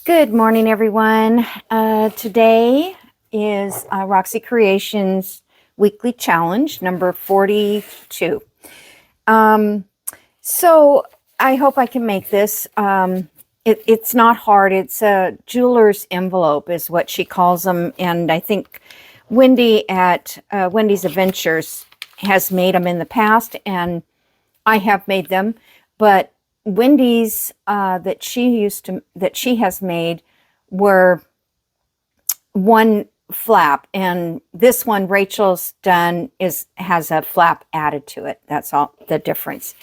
Good morning, everyone. Today is Roxy Creations Weekly Challenge, number 42. So I hope I can make this. It's not hard. It's a jeweler's envelope is what she calls them. And I think Wendy at Wendy's Adventures has made them in the past, and I have made them. But Wendy's that she has made were one flap, and this one Rachel's done has a flap added to it. That's all the difference.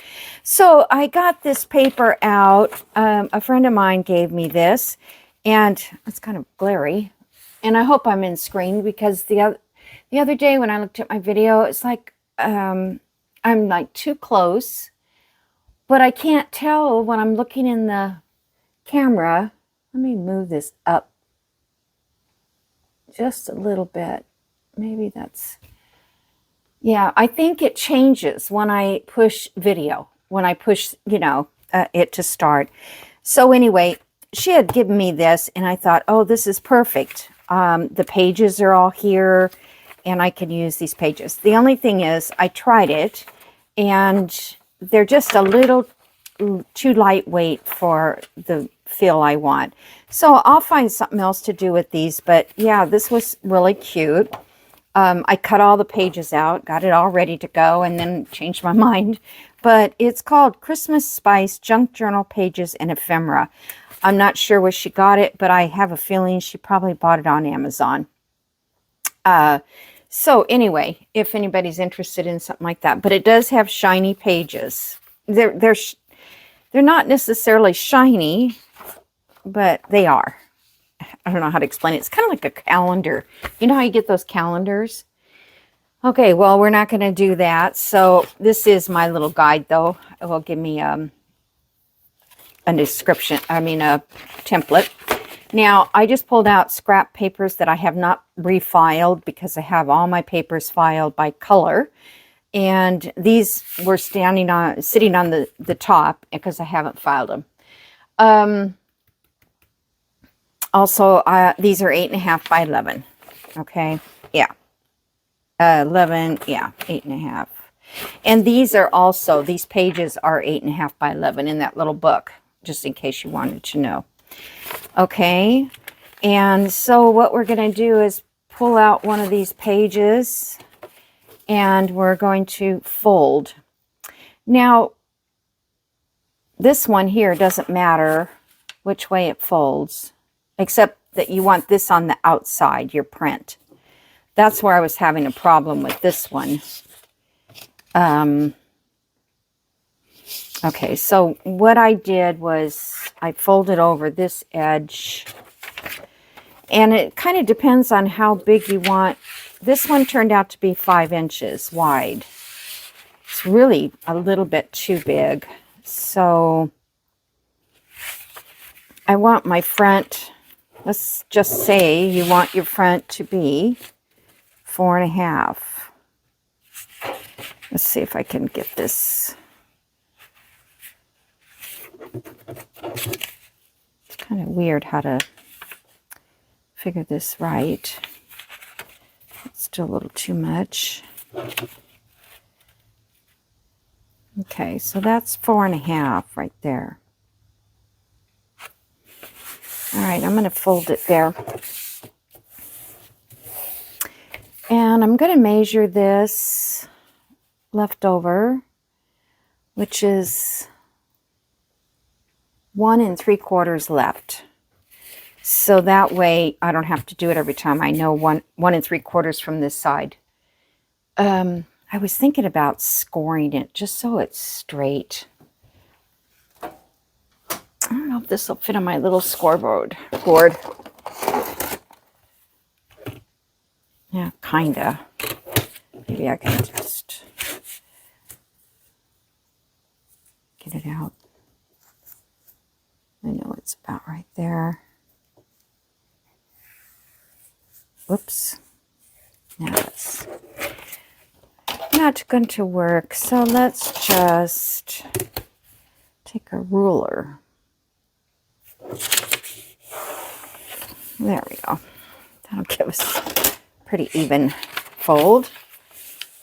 So I got this paper out. A friend of mine gave me this, and it's kind of glary, and I hope I'm in screen because the other day when I looked at my video, it's like I'm like too close. But I can't tell when I'm looking in the camera. Let me move this up just a little bit. Maybe that's, yeah, I think it changes when I push video, when I push, it to start. So anyway, she had given me this and I thought, oh, this is perfect. The pages are all here and I can use these pages. The only thing is I tried it and they're just a little too lightweight for the feel I want. So I'll find something else to do with these. But yeah, this was really cute. I cut all the pages out, got it all ready to go, and then changed my mind. But it's called Christmas Spice Junk Journal Pages and Ephemera. I'm not sure where she got it, but I have a feeling she probably bought it on Amazon. So anyway, if anybody's interested in something like that, but it does have shiny pages. They're not necessarily shiny, but they are. I don't know how to explain it. It's kind of like a calendar. You know how you get those calendars? Okay, well, we're not going to do that. So this is my little guide, though. It will give me a description. I mean, a template. Now, I just pulled out scrap papers that I have not refiled because I have all my papers filed by color. And these were sitting on the top because I haven't filed them. Also, these are 8.5 by 11. Okay, yeah. 11, yeah, 8.5. And these are also, these pages are 8.5 by 11 in that little book, just in case you wanted to know. Okay, and so what we're going to do is pull out one of these pages and we're going to fold. Now, this one here doesn't matter which way it folds, except that you want this on the outside, your print. That's where I was having a problem with this one. Okay, so what I did was I folded over this edge, and it kind of depends on how big you want. This one turned out to be 5 inches wide. It's really a little bit too big. So I want my front, let's just say you want your front to be 4.5. Let's see if I can get this. It's kind of weird how to figure this right. It's still a little too much. Okay, so that's 4.5 right there. All right, I'm going to fold it there. And I'm going to measure this leftover, which is 1 3/4 left. So that way I don't have to do it every time. I know 1 3/4 from this side. I was thinking about scoring it just so it's straight. I don't know if this will fit on my little scoreboard. Yeah, kinda. Maybe I can just get it out. I know it's about right there. Whoops. Now that's not going to work. So let's just take a ruler There we go. That'll give us a pretty even fold.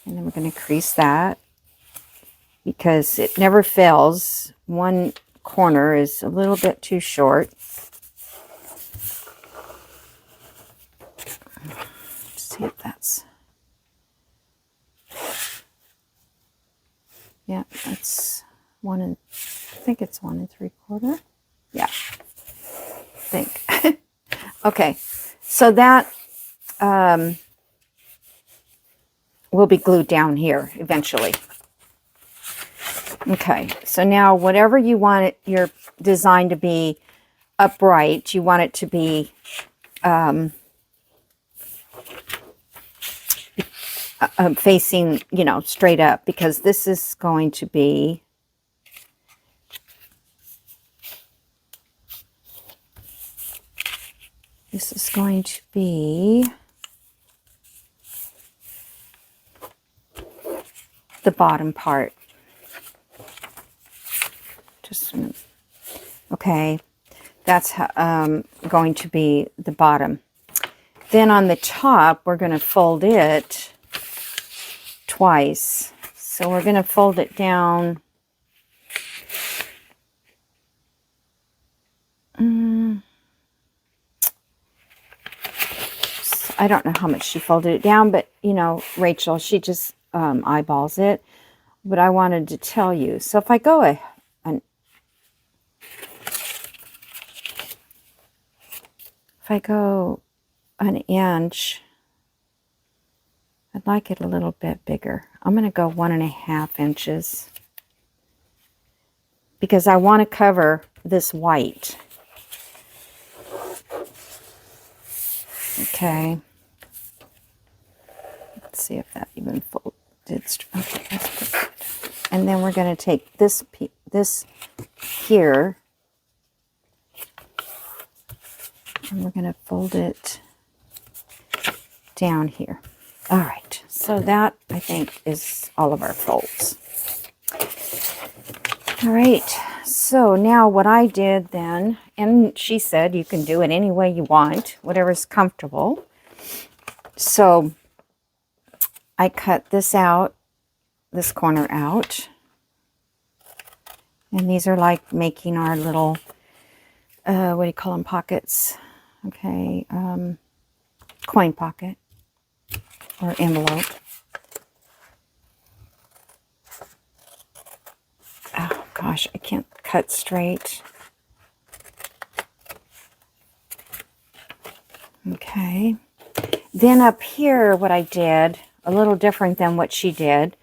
And then we're going to crease that because it never fails. One corner is a little bit too short. Let's see if that's... Yeah, that's I think it's 1 3/4. Yeah, I think. Okay, so that will be glued down here eventually. Okay, so now whatever you want your design to be upright, you want it to be facing, you know, straight up, because this is going to be the bottom part. Just okay, that's going to be the bottom. Then on the top, we're going to fold it twice. So we're going to fold it down. I don't know how much she folded it down, but you know, Rachel, she just eyeballs it. But I wanted to tell you. So if I go an inch, I'd like it a little bit bigger. I'm going to go 1.5 inches because I want to cover this white. Okay. Let's see if that even folded. Okay, that's good. And then we're going to take this here, and we're going to fold it down here. All right, so that, I think, is all of our folds. All right, so now what I did then, and she said you can do it any way you want, whatever's comfortable. So I cut this out, this corner out. And these are like making our little, what do you call them, pockets? Okay, coin pocket or envelope. Oh gosh, I can't cut straight. Okay. Then up here, what I did, a little different than what she did,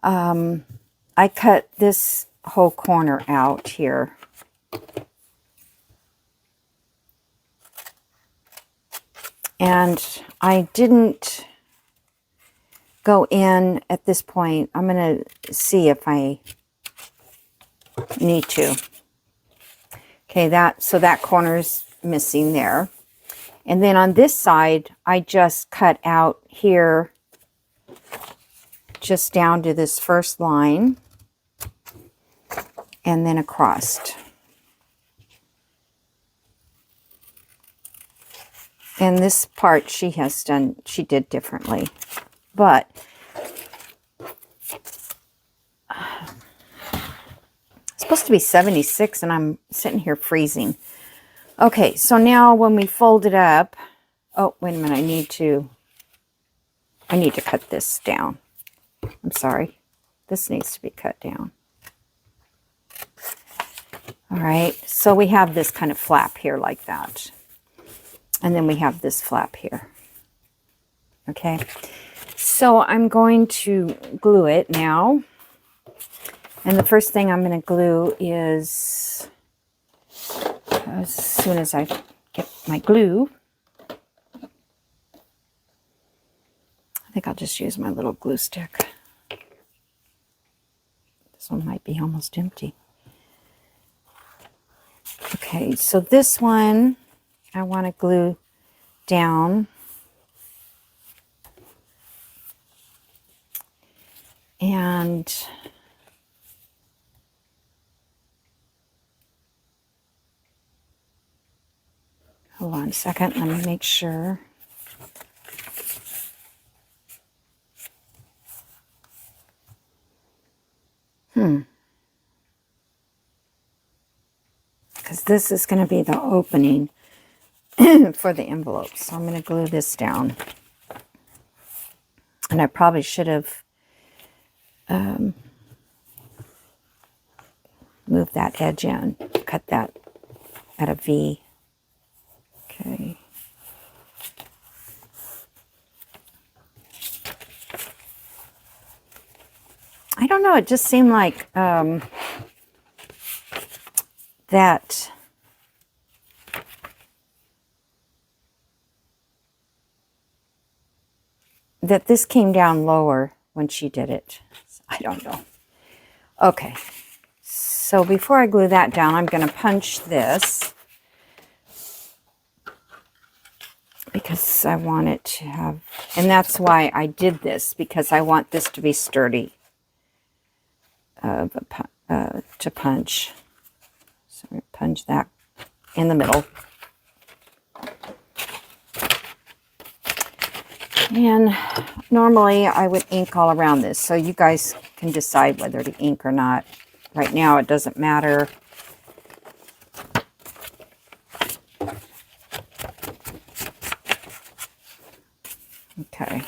I cut this whole corner out here. And I didn't go in at this point. I'm going to see if I need to. Okay, so that corner's missing there. And then on this side, I just cut out here just down to this first line and then across. And this part she did differently. But it's supposed to be 76 and I'm sitting here freezing. Okay, so now when we fold it up, oh, wait a minute, I need to cut this down. I'm sorry. This needs to be cut down. All right, so we have this kind of flap here like that. And then we have this flap here. Okay, so I'm going to glue it now. And the first thing I'm going to glue is, as soon as I get my glue, I think I'll just use my little glue stick. This one might be almost empty. Okay, so this one I want to glue down. And Hold on a second. Let me make sure. Because this is going to be the opening for the envelope. So I'm going to glue this down. And I probably should have moved that edge in. Cut that at a V. Okay. I don't know. It just seemed like that this came down lower when she did it. I don't know. Okay. So before I glue that down, I'm going to punch this because I want it to have, and that's why I did this, because I want this to be sturdy to punch. So I'm going to punch that in the middle. And normally I would ink all around this, so you guys can decide whether to ink or not. Right now it doesn't matter. Okay.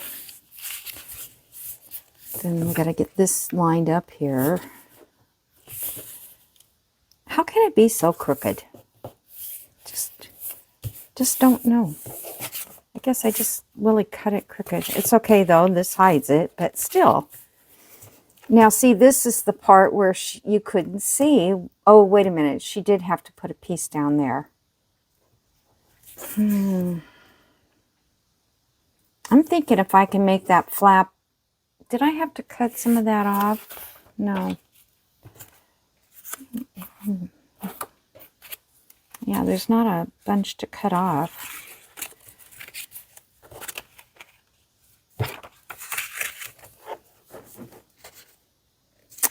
Then we got to get this lined up here. How can it be so crooked? Just don't know. I guess I just really cut it crooked. It's okay though, this hides it, but still. Now see, this is the part where you couldn't see. Oh, wait a minute. She did have to put a piece down there. I'm thinking if I can make that flap. Did I have to cut some of that off? No. Yeah, there's not a bunch to cut off.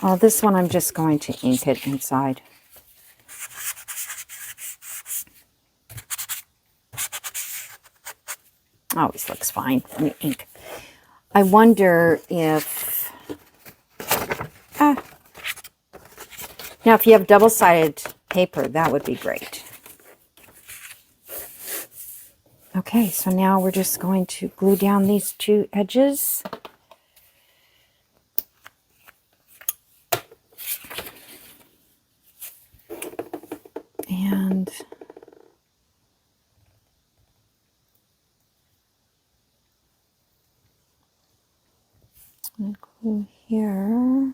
Oh, this one I'm just going to ink it inside. Always looks fine when you ink. I wonder if... now, if you have double-sided paper, that would be great. Okay, so now we're just going to glue down these two edges. And I'm going to glue here.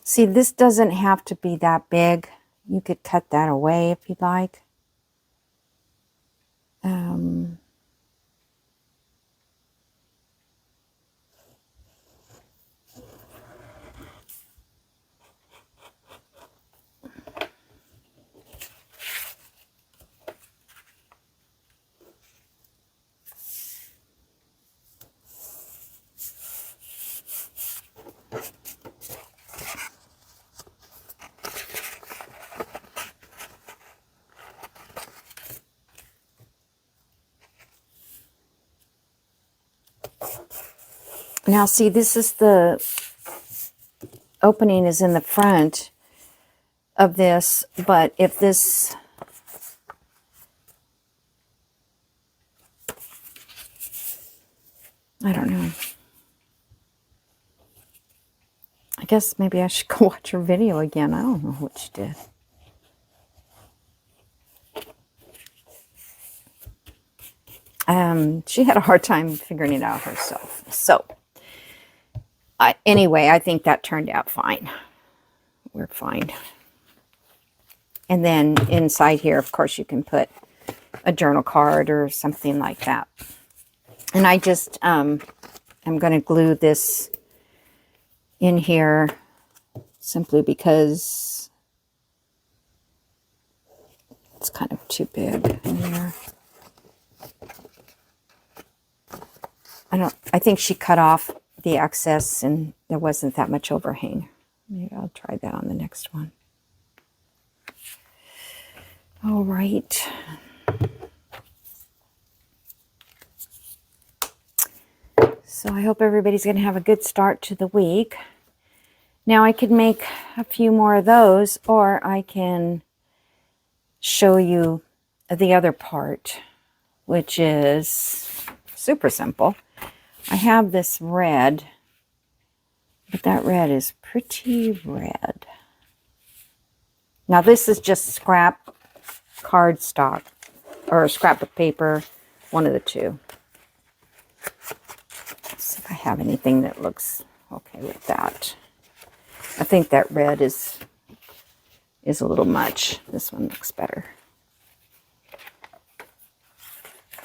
See, this doesn't have to be that big. You could cut that away if you'd like. Now, see, this is the opening is in the front of this, but if this... I don't know. I guess maybe I should go watch her video again. I don't know what she did. She had a hard time figuring it out herself. So, anyway, I think that turned out fine. We're fine. And then inside here, of course, you can put a journal card or something like that. And I just, I'm going to glue this in here simply because it's kind of too big in there. I think she cut off the excess and there wasn't that much overhang. Maybe I'll try that on the next one. All right. So I hope everybody's going to have a good start to the week. Now I could make a few more of those, or I can show you the other part, which is super simple. I have this red, but that red is pretty red. Now this is just scrap cardstock or scrap of paper, one of the two. Let's see if I have anything that looks okay with that. I think that red is a little much. This one looks better.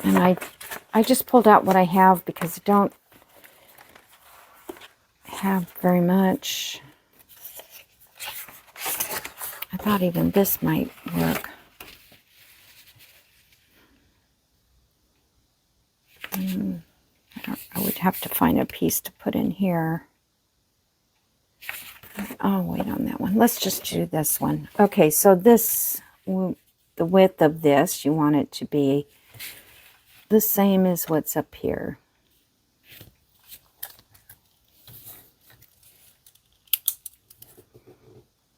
And I just pulled out what I have because I don't have very much. I thought even this might work. I would have to find a piece to put in here. I'll wait on that one. Let's just do this one. Okay, so this, the width of this, you want it to be the same as what's up here.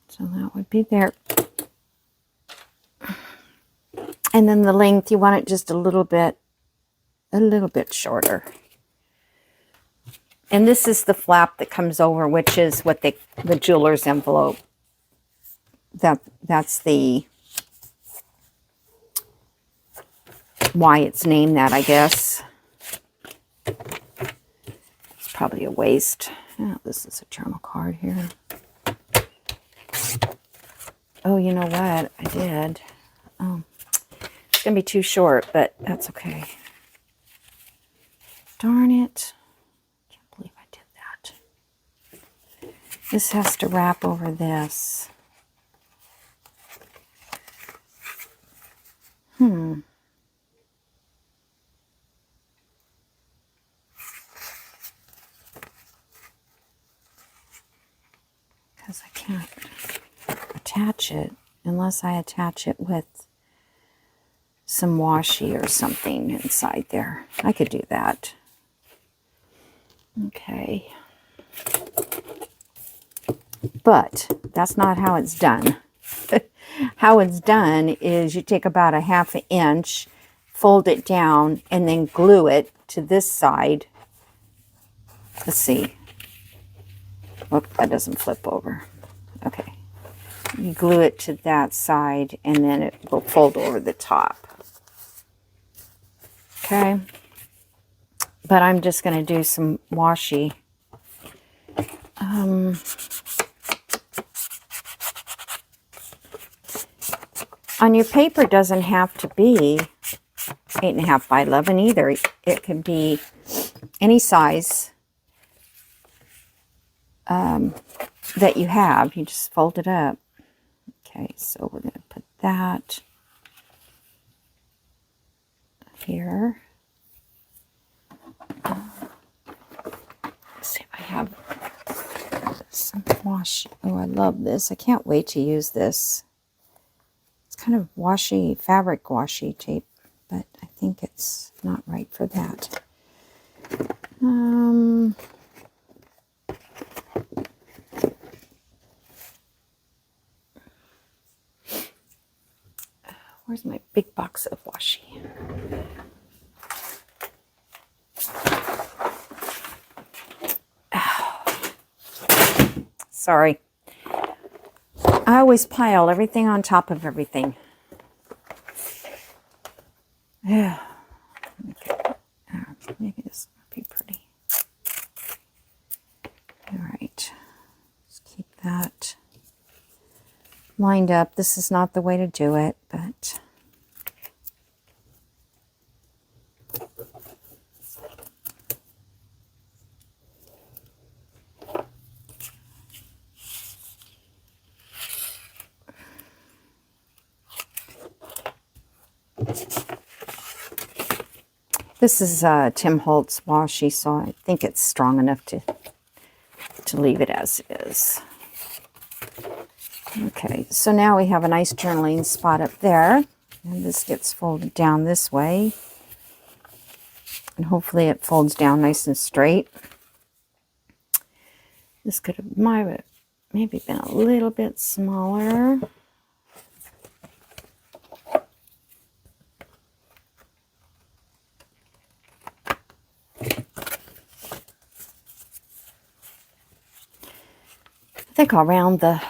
So that would be there. And then the length, you want it just a little bit shorter. And this is the flap that comes over, which is what the jeweler's envelope. That's the why it's named that, I guess. It's probably a waste. Oh, this is a journal card here. Oh, you know what? I did. Oh, it's going to be too short, but that's okay. Darn it. Can't believe I did that. This has to wrap over this. Because I can't attach it unless I attach it with some washi or something inside there. I could do that. Okay. But that's not how it's done. How it's done is you take about a ½ inch, fold it down, and then glue it to this side. Let's see. Look, that doesn't flip over. Okay. You glue it to that side, and then it will fold over the top. Okay. But I'm just going to do some washi. On your paper doesn't have to be 8.5 by 11 either. It can be any size that you have. You just fold it up. Okay, so we're going to put that here. Let's see if I have some washi. Oh, I love this. I can't wait to use this. It's kind of washi, fabric washi tape, but I think it's not right for that. Where's my big box of washi? Oh. Sorry. I always pile everything on top of everything. Yeah. Okay. Maybe this would be pretty. All right. Let's keep that lined up. This is not the way to do it, but this is Tim Holtz washi, so I think it's strong enough to leave it as is. Okay, so now we have a nice journaling spot up there. And this gets folded down this way. And hopefully it folds down nice and straight. This could have maybe been a little bit smaller. I think I'll round the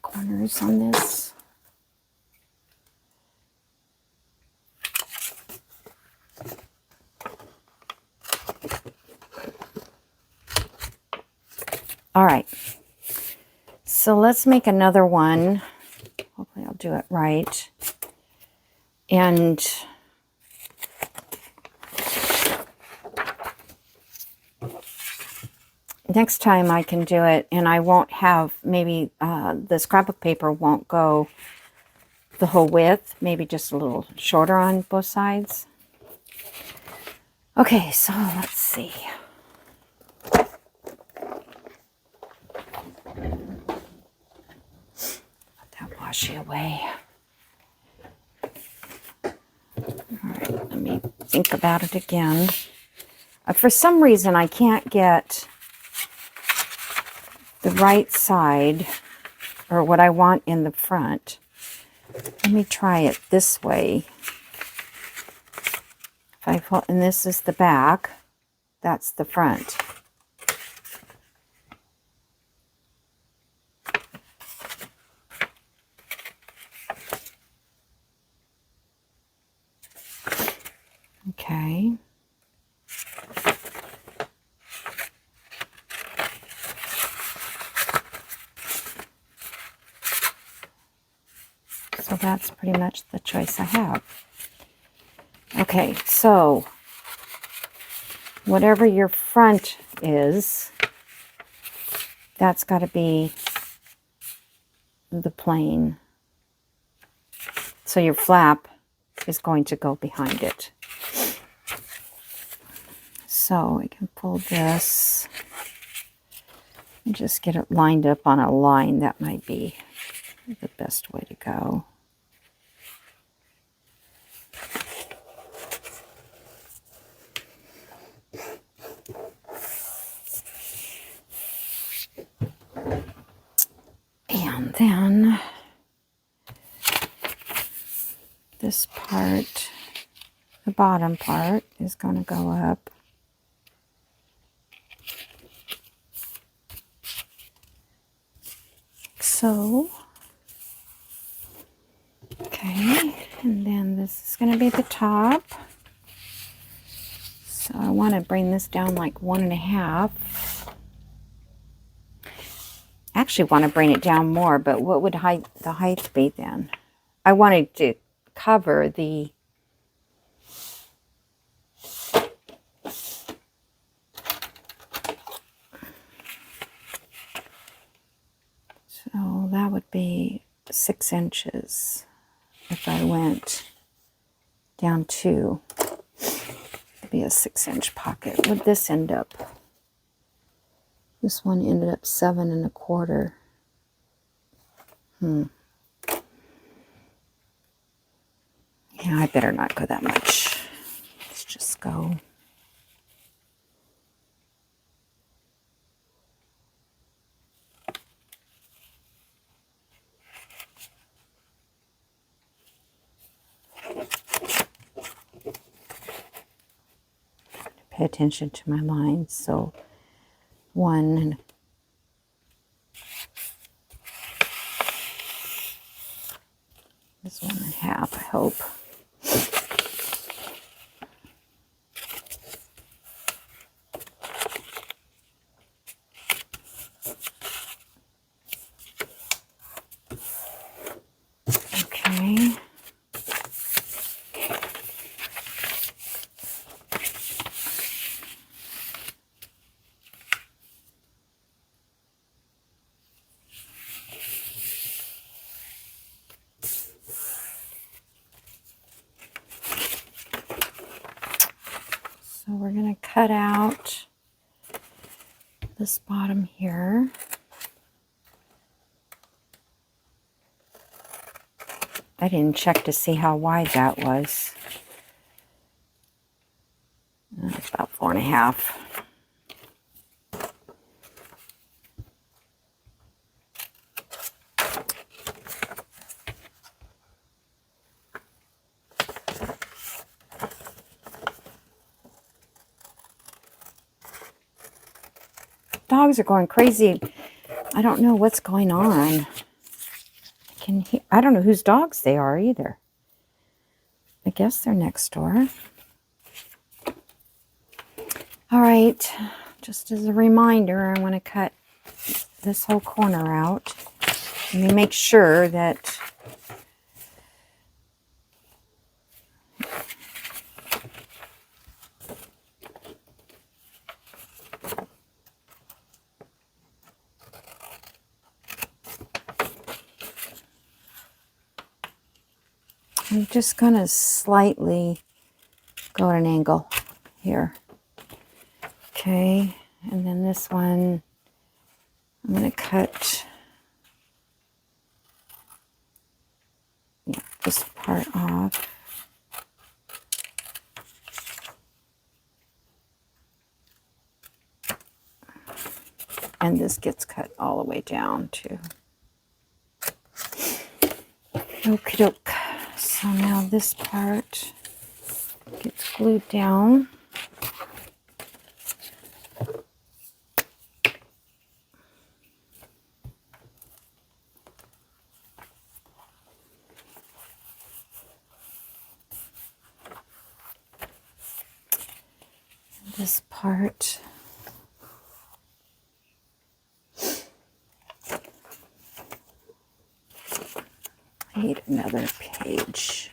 corners on this. All right, so let's make another one. Hopefully I'll do it right. And next time I can do it, and I won't have, maybe the scrapbook paper won't go the whole width, maybe just a little shorter on both sides. Okay, so let's see. Washi away. All right, let me think about it again. For some reason, I can't get the right side, or what I want in the front. Let me try it this way. If I pull, and this is the back, that's the front. Okay. So that's pretty much the choice I have. Okay, so whatever your front is, that's got to be the plain. So your flap is going to go behind it. So we can pull this and just get it lined up on a line. That might be the best way to go. And then this part, the bottom part, is going to go up. So, okay, and then this is going to be the top. So I want to bring this down like 1.5. Actually want to bring it down more, but what would the height be then? I wanted to cover the so that would be 6 inches if I went down 2. It'd be a 6-inch pocket. Would this end up? This one ended up 7 1/4. Yeah, I better not go that much. Let's just go. Pay attention to my lines. So 1 this 1.5, I hope. Okay. So we're going to cut out this bottom here. I didn't check to see how wide that was. It's about 4.5. Dogs are going crazy. I don't know what's going on. I don't know whose dogs they are either. I guess they're next door. All right, just as a reminder, I want to cut this whole corner out. Let me make sure that I'm just going to slightly go at an angle here. Okay, and then this one, I'm going to cut this part off. And this gets cut all the way down too. Okie doke. So now this part gets glued down. This part I need another page.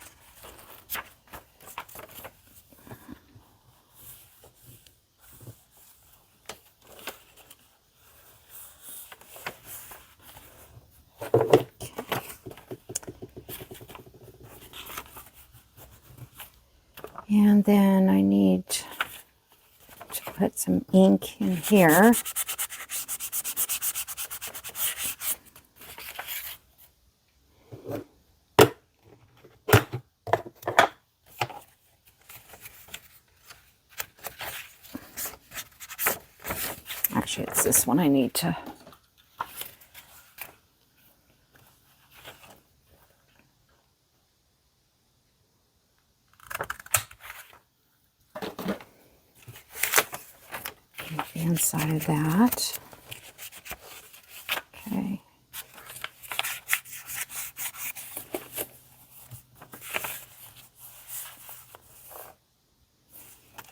And then I need to put some ink in here. Actually, it's this one I need to. The inside of that. Okay.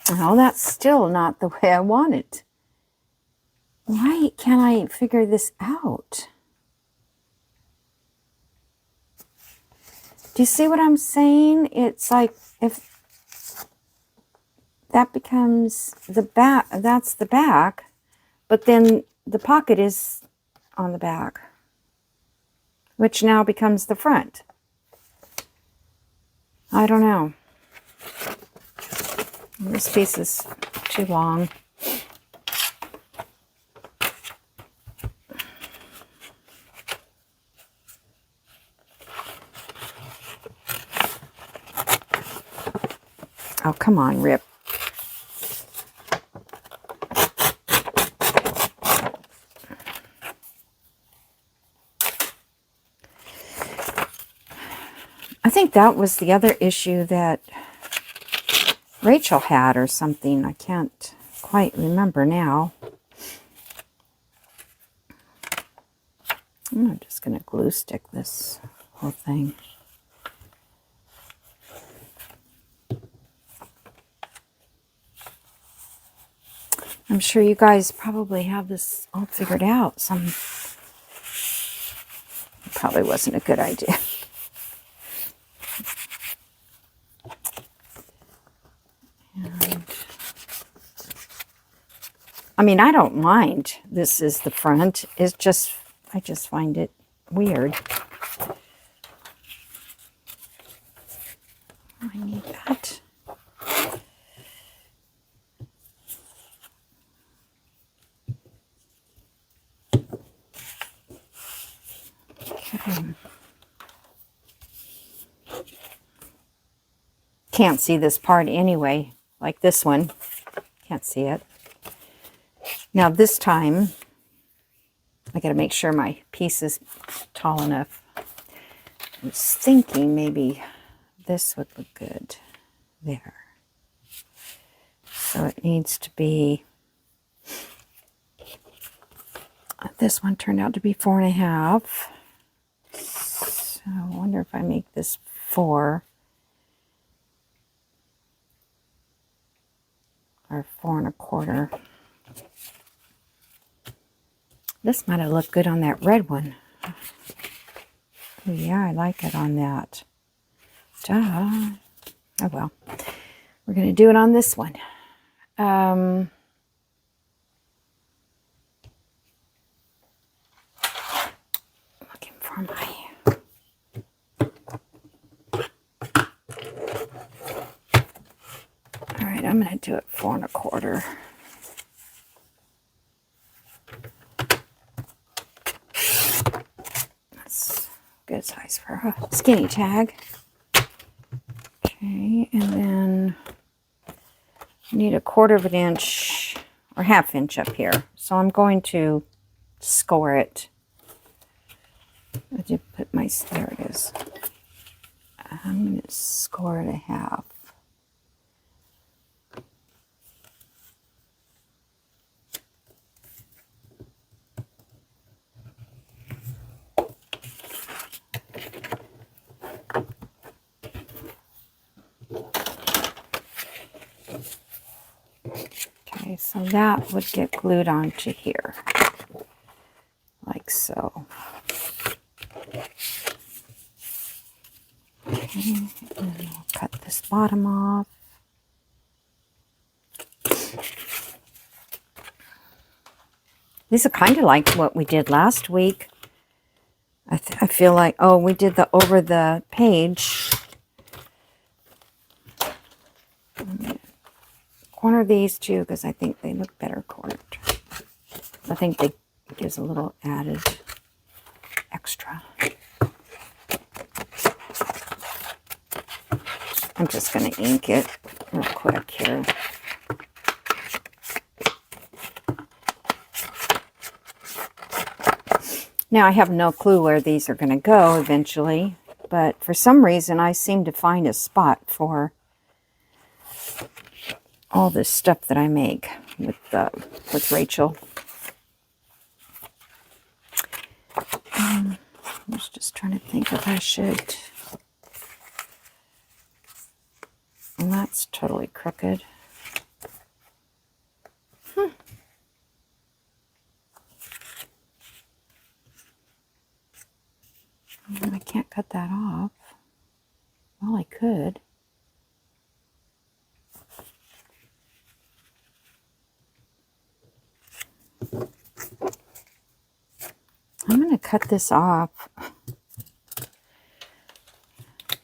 Well, that's still not the way I want it. Why can't I figure this out? Do you see what I'm saying? It's like if that becomes the back, that's the back, but then the pocket is on the back, which now becomes the front. I don't know. This piece is too long. Oh, come on, Rip. I think that was the other issue that Rachel had or something. I can't quite remember now. I'm just going to glue stick this whole thing. I'm sure you guys probably have this all figured out. Probably wasn't a good idea. And, I mean, I don't mind. This is the front. It's just, I just find it weird. I need that. Okay. can't see this part anyway, like this one. Can't see it. Now this time, I got to make sure my piece is tall enough. I was thinking maybe this would look good there. So it needs to be, this one turned out to be 4.5. So I wonder if I make this 4 or 4.25. This might have looked good on that red one. Oh, yeah, I like it on that. Duh. Oh well. We're going to do it on this one. Looking for my... All right, I'm going to do it 4.25. That's a good size for a skinny tag. Okay, and then I need 1/4 inch or 1/2 inch up here. So I'm going to score it. I did put my, there it is. I'm going to score it 1/2. Okay, so that would get glued onto here, like so. Okay, and then we'll cut this bottom off. These are kind of like what we did last week. I feel like, oh, we did the over the page. Corner these two because I think they look better cornered. I think they gives a little added extra. I'm just going to ink it real quick here. Now I have no clue where these are going to go eventually, but for some reason I seem to find a spot for all this stuff that I make with Rachel. I was just trying to think if I should. And that's totally crooked. I can't cut that off. Well, I could. I'm going to cut this off.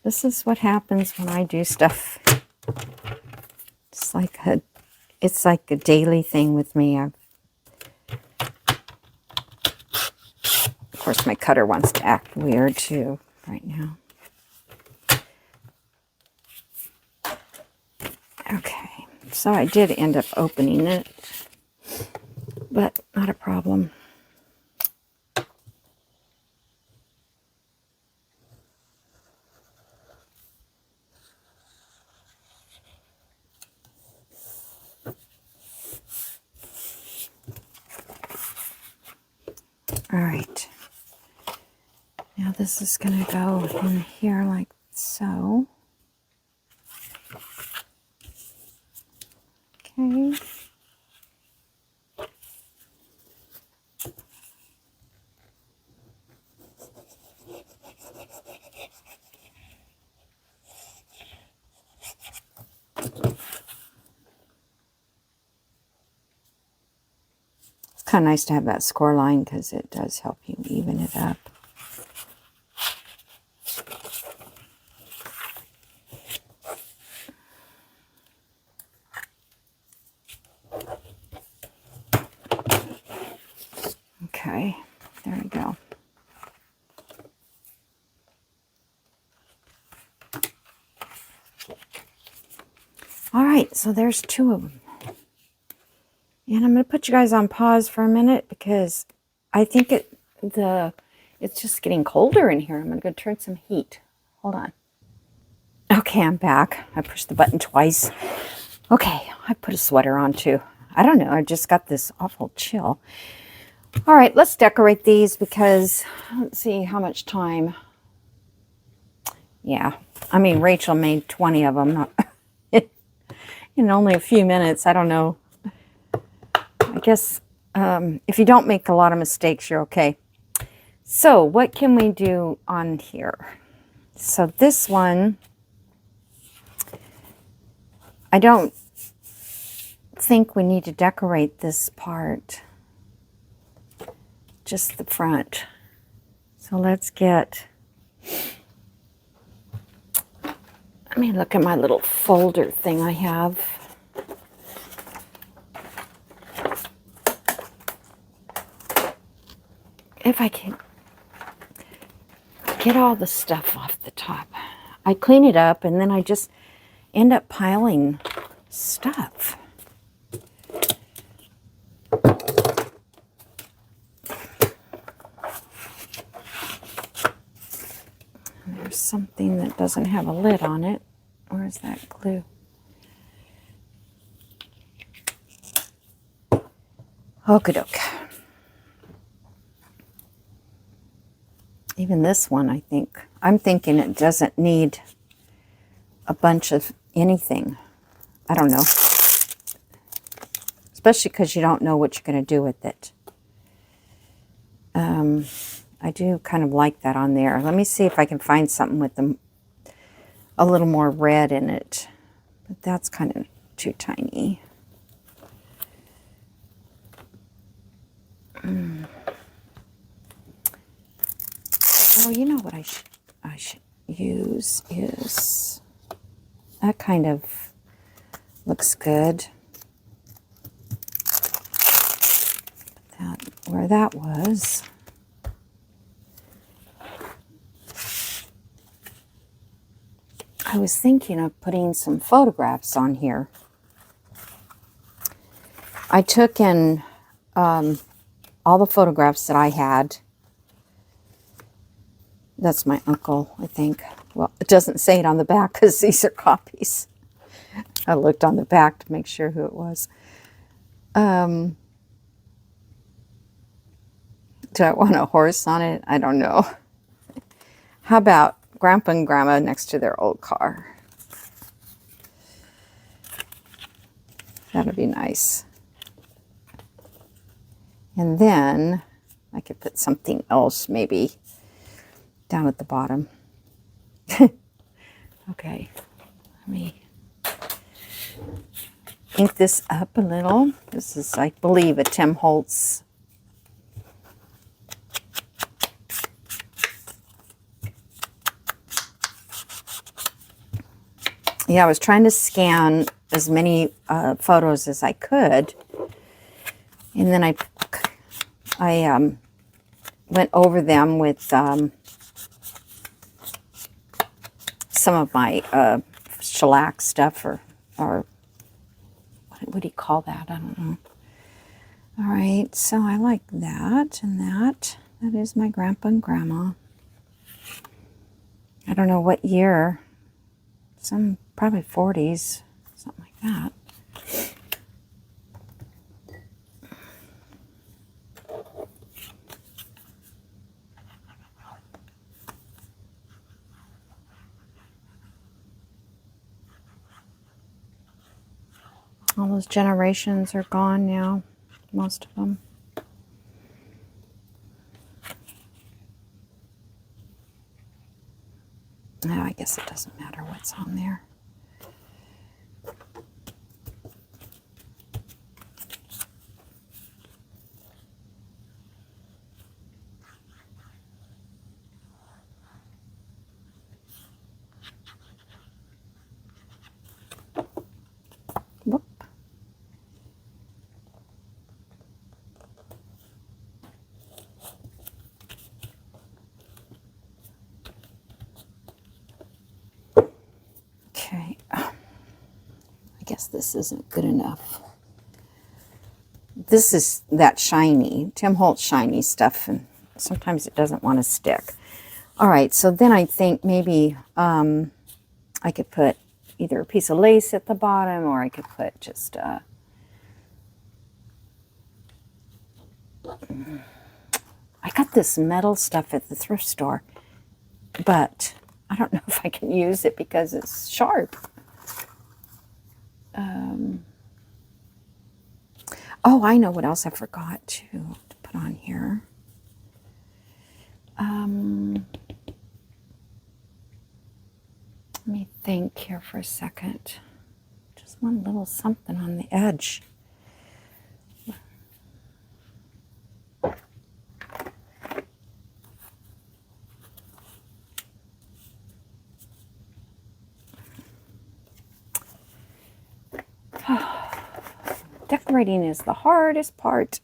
This is what happens when I do stuff. It's like a daily thing with me. Of course, my cutter wants to act weird too right now. Okay, so I did end up opening it, but not a problem. All right, now this is going to go in here like so. Okay. It's kind of nice to have that score line because it does help you even it up. Okay, there we go. All right, so there's 2 of them. And I'm going to put you guys on pause for a minute because I think it's just getting colder in here. I'm going to go turn some heat. Hold on. Okay, I'm back. I pushed the button twice. Okay, I put a sweater on too. I don't know. I just got this awful chill. All right, let's decorate these because let's see how much time. Yeah, I mean, Rachel made 20 of them in only a few minutes. I don't know. I guess if you don't make a lot of mistakes, you're okay. So what can we do on here? So this one, I don't think we need to decorate this part, just the front. So let's get, let me look at my little folder thing I have. If I can get all the stuff off the top. I clean it up and then I just end up piling stuff. And there's something that doesn't have a lid on it. Where's that glue? Okie-doke. Even this one, I'm thinking it doesn't need a bunch of anything. I don't know. Especially because you don't know what you're going to do with it. I do kind of like that on there. Let me see if I can find something with a little more red in it. But that's kind of too tiny. Oh, you know what I should use is, that kind of looks good. Where that was. I was thinking of putting some photographs on here. I took in all the photographs that I had. That's my uncle, I think. Well, it doesn't say it on the back because these are copies. I looked on the back to make sure who it was. Do I want a horse on it? I don't know. How about Grandpa and Grandma next to their old car? That'd be nice. And then I could put something else maybe down at the bottom. Okay, let me ink this up a little. This is, I believe, a Tim Holtz. Yeah, I was trying to scan as many photos as I could. And then I went over them with some of my shellac stuff, or what do you call that? I don't know. All right, so I like that and that. That is my Grandpa and Grandma. I don't know what year. Some probably 40s, something like that. All those generations are gone now, most of them. No, I guess it doesn't matter what's on there. Whoop. guess this isn't good enough. This is that shiny, Tim Holtz shiny stuff, and sometimes it doesn't want to stick. All right, so then I think maybe I could put either a piece of lace at the bottom, or I could put just I got this metal stuff at the thrift store, but I don't know if I can use it because it's sharp. Oh, I know what else I forgot to put on here. Let me think here for a second. Just one little something on the edge. Decorating is the hardest part.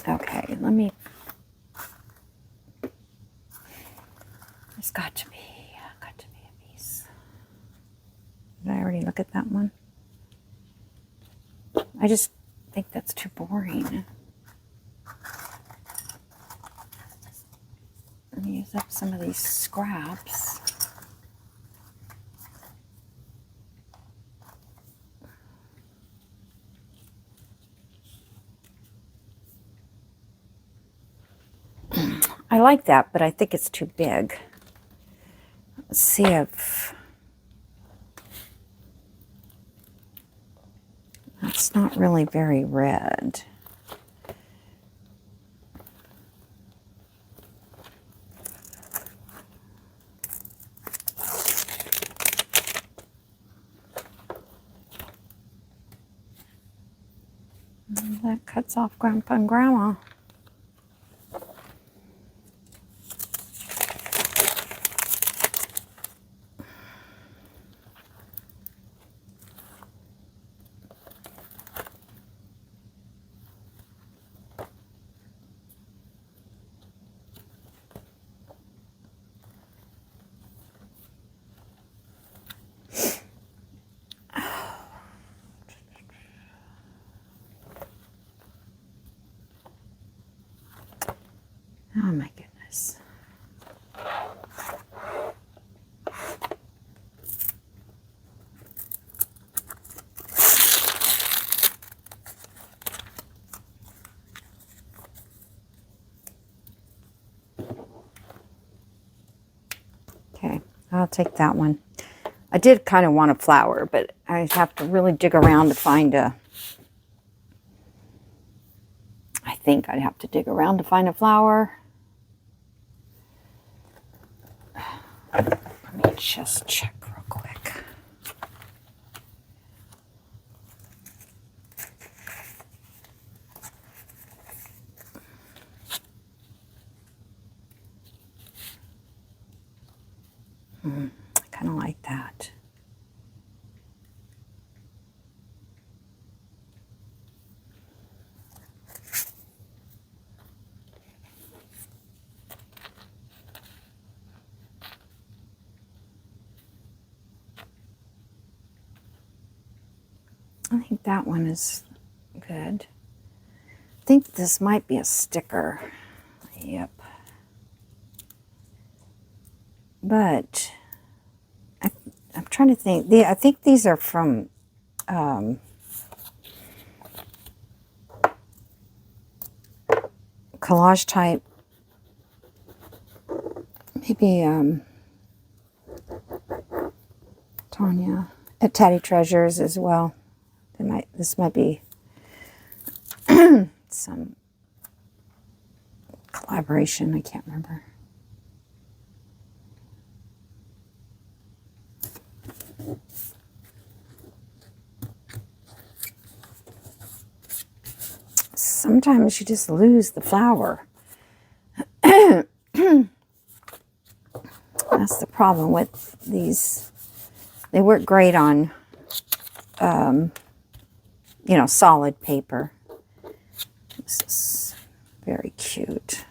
Okay, let me... There's got to be a piece. Did I already look at that one? I just think that's too boring. Let me use up some of these scraps. I like that, but I think it's too big. Let's see if... That's not really very red. That cuts off Grandpa and Grandma. Oh my goodness. Okay, I'll take that one. I did kind of want a flower, but I have to really dig around to find a... I think I'd have to dig around to find a flower. Let me just check real quick. I kind of like that. I think that one is good. I think this might be a sticker. Yep. But I'm trying to think. I think these are from collage type. Maybe Tanya at Tatty Treasures as well. This might be some collaboration. I can't remember. Sometimes you just lose the flower. That's the problem with these. They work great on, you know, solid paper. This is very cute.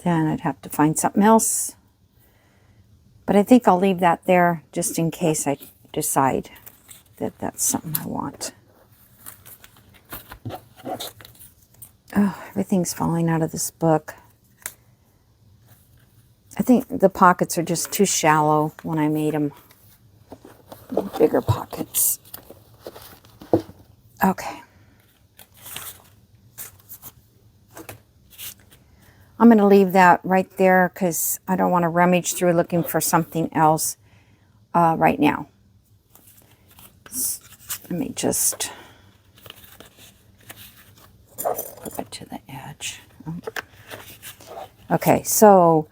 then I'd have to find something else. But I think I'll leave that there just in case I decide that that's something I want. Oh, everything's falling out of this book. I think the pockets are just too shallow when I made them. Bigger pockets. Okay. I'm going to leave that right there because I don't want to rummage through looking for something else right now. Let me just put it to the edge. Okay, so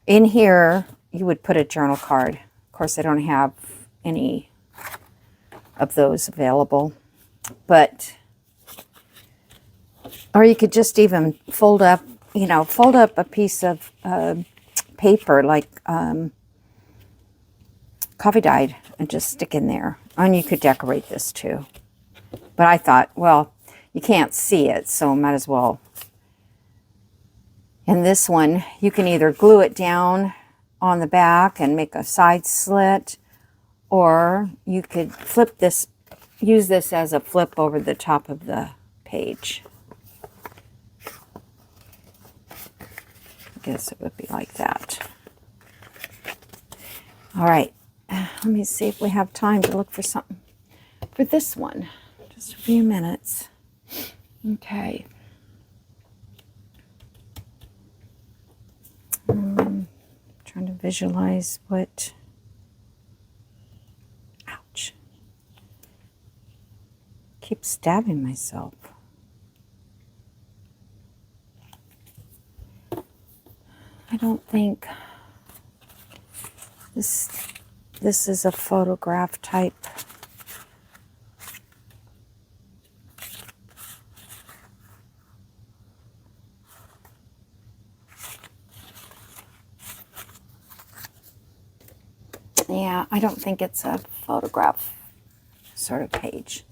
in here, you would put a journal card. Of course, I don't have any of those available, but, or you could just even fold up, you know, fold up a piece of paper like coffee dyed and just stick in there. And you could decorate this too. But I thought, well, you can't see it, so might as well. And this one, you can either glue it down on the back and make a side slit, or you could flip this, use this as a flip over the top of the page. I guess it would be like that. All right, let me see if we have time to look for something for this one. Just a few minutes. Okay. Trying to visualize what... Ouch. Keep stabbing myself. I don't think this is a photograph type. Yeah, I don't think it's a photograph sort of page.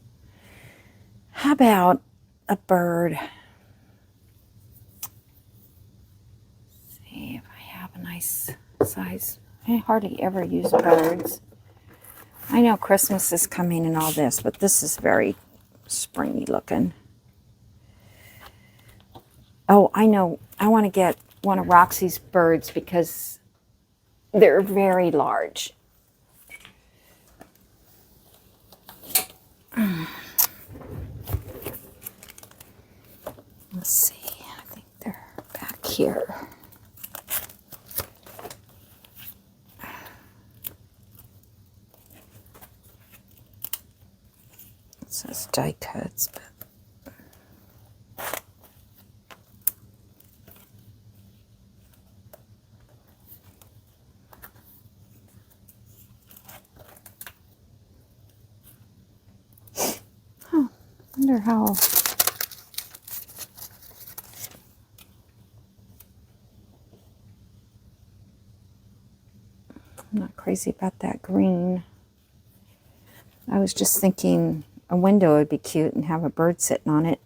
How about a bird? Let's see if I have a nice size. I hardly ever use birds. I know Christmas is coming and all this, but this is very springy looking. Oh, I know. I want to get one of Roxy's birds because they're very large. Let's see. I think they're back here. It says die cuts, but I wonder how. I'm not crazy about that green. I was just thinking a window would be cute and have a bird sitting on it.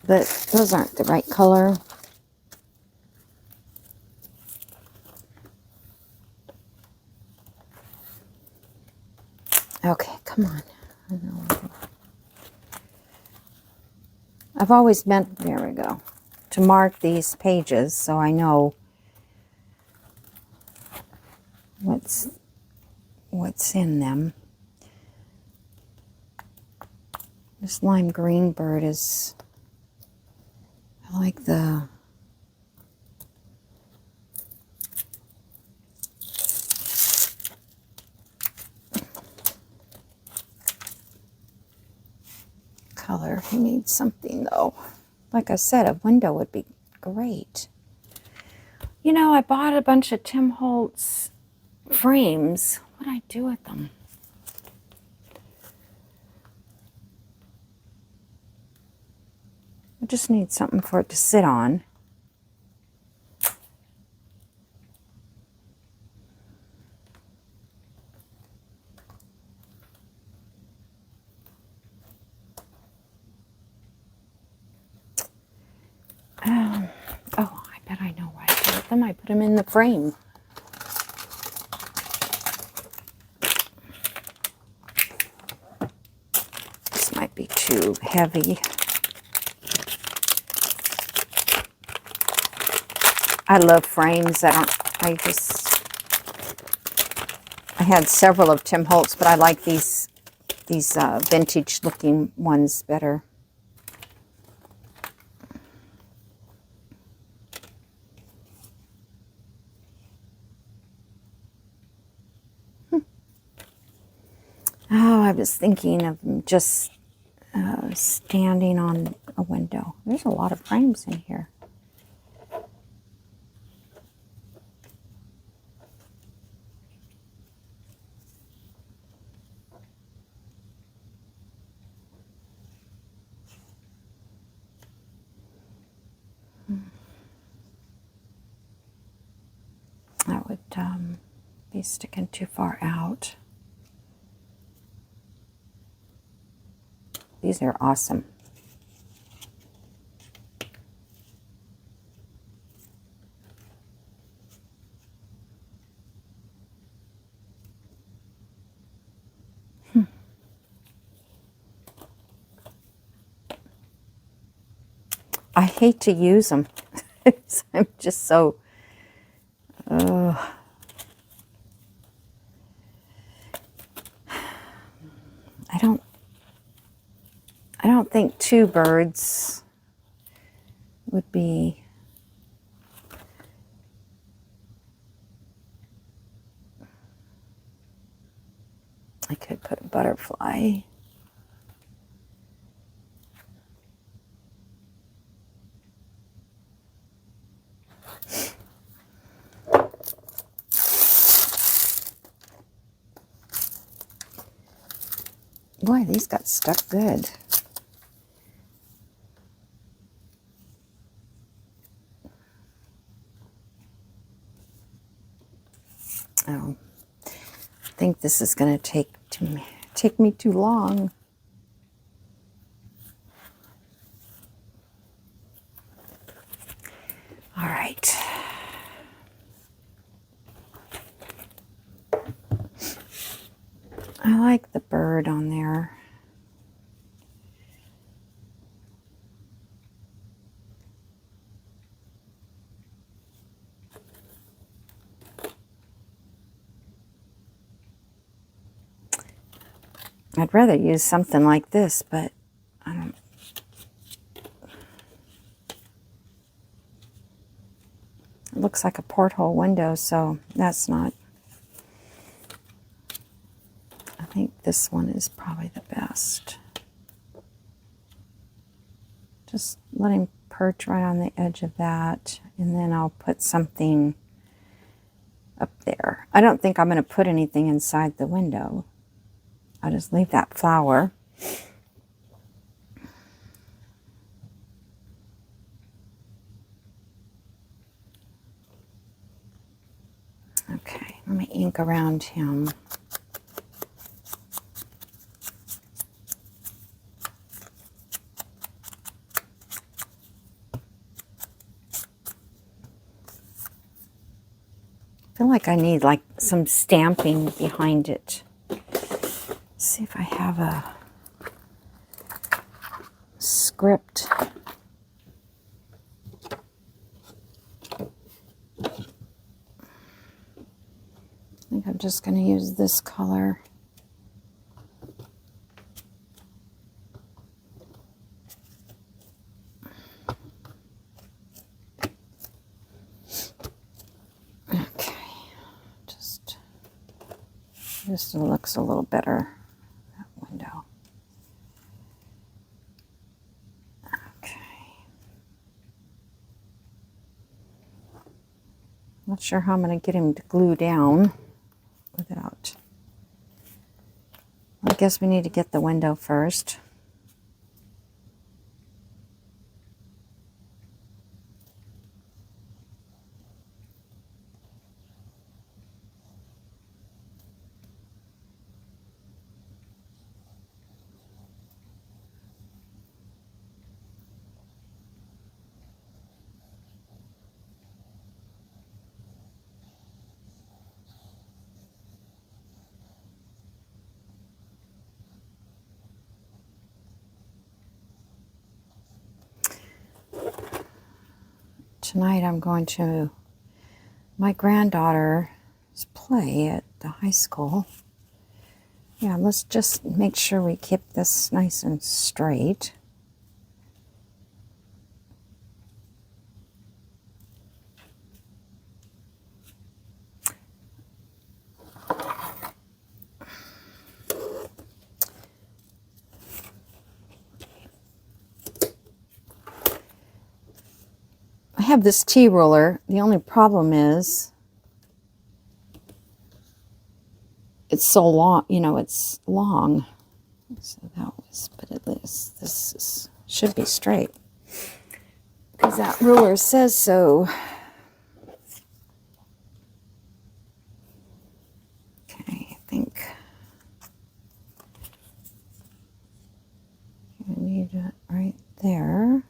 But those aren't the right color. Okay, come on. I know. I've always meant, there we go, to mark these pages so I know what's in them. This lime green bird is, I like the color. He needs something though. Like I said, a window would be great. You know, I bought a bunch of Tim Holtz frames. What do I do with them? I just need something for it to sit on. them. I put them in the frame. This might be too heavy. I love frames. I had several of Tim Holtz, but I like these vintage looking ones better. Oh, I was thinking of just standing on a window. There's a lot of frames in here. That would be sticking too far out. These are awesome. I hate to use them. I'm just so... I don't think two birds would be... I could put a butterfly. Boy, these got stuck good. Oh, I think this is going to take me too long. All right. I like the bird on there. I'd rather use something like this, but I don't... It looks like a porthole window, so that's not... I think this one is probably the best. Just let him perch right on the edge of that, and then I'll put something up there. I don't think I'm going to put anything inside the window. I'll just leave that flower. Okay, let me ink around him. I feel like I need like some stamping behind it. Let's see if I have a script. I think I'm just going to use this color. Okay, just looks a little better, that window. Okay. Not sure how I'm going to get him to glue down without... I guess we need to get the window first. tonight I'm going to my granddaughter's play at the high school. Yeah, let's just make sure we keep this nice and straight. I have this T-ruler. The only problem is it's so long, you know, it's long. So that was, but at least should be straight because that ruler says so. Okay, I think you need it right there.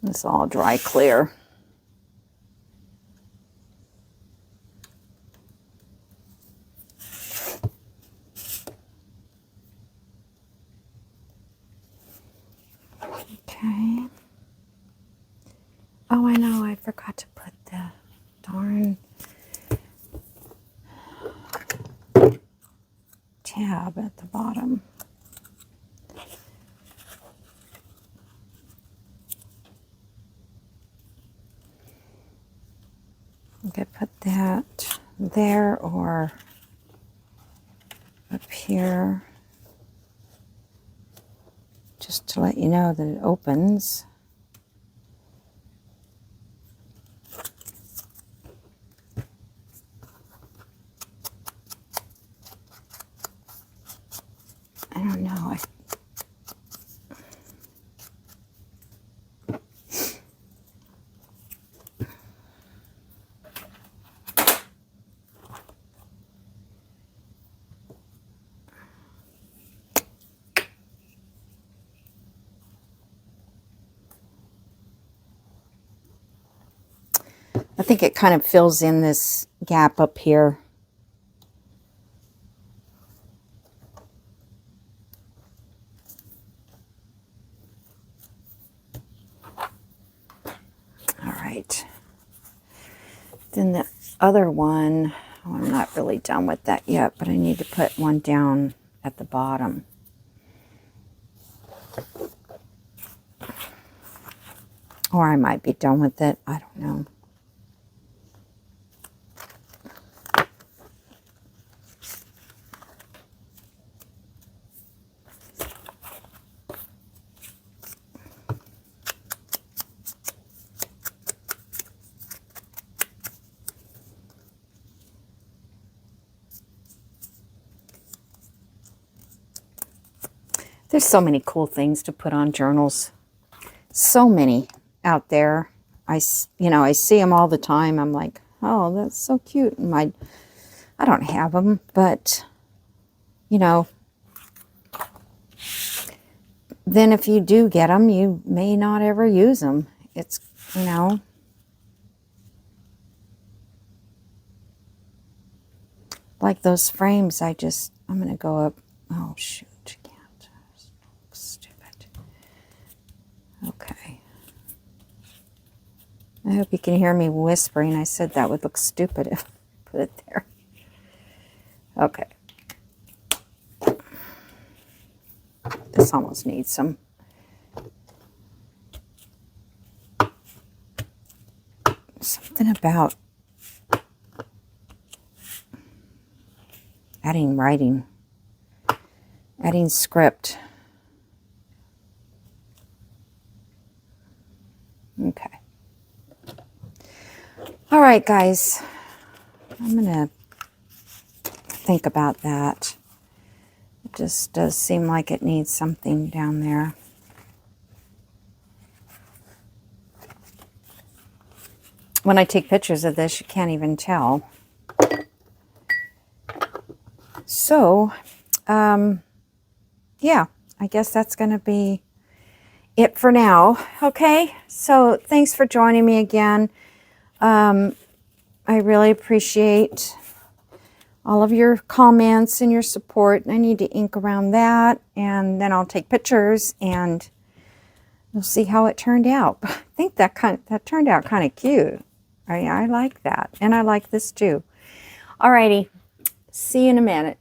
It's all dry clear. Okay. Oh, I know, I forgot to put the darn tab at the bottom. Okay, put that there or up here, just to let you know that it opens. I don't know. I think it kind of fills in this gap up here. All right. Then the other one, oh, I'm not really done with that yet, but I need to put one down at the bottom. Or I might be done with it. I don't know. There's so many cool things to put on journals. So many out there. I see them all the time. I'm like, oh, that's so cute. And I don't have them, but, you know, then if you do get them, you may not ever use them. It's, you know, like those frames. I'm going to go up. Oh, shoot. Stupid. Okay. I hope you can hear me whispering. I said that would look stupid if I put it there. Okay. This almost needs some. Something about adding writing, adding script. Okay. All right, guys. I'm going to think about that. It just does seem like it needs something down there. When I take pictures of this, you can't even tell. So, yeah, I guess that's going to be it for now. Okay, so thanks for joining me again. I really appreciate all of your comments and your support. I need to ink around that, and then I'll take pictures, and you'll see how it turned out. I think that turned out kind of cute. I like that, and I like this too. Alrighty, see you in a minute.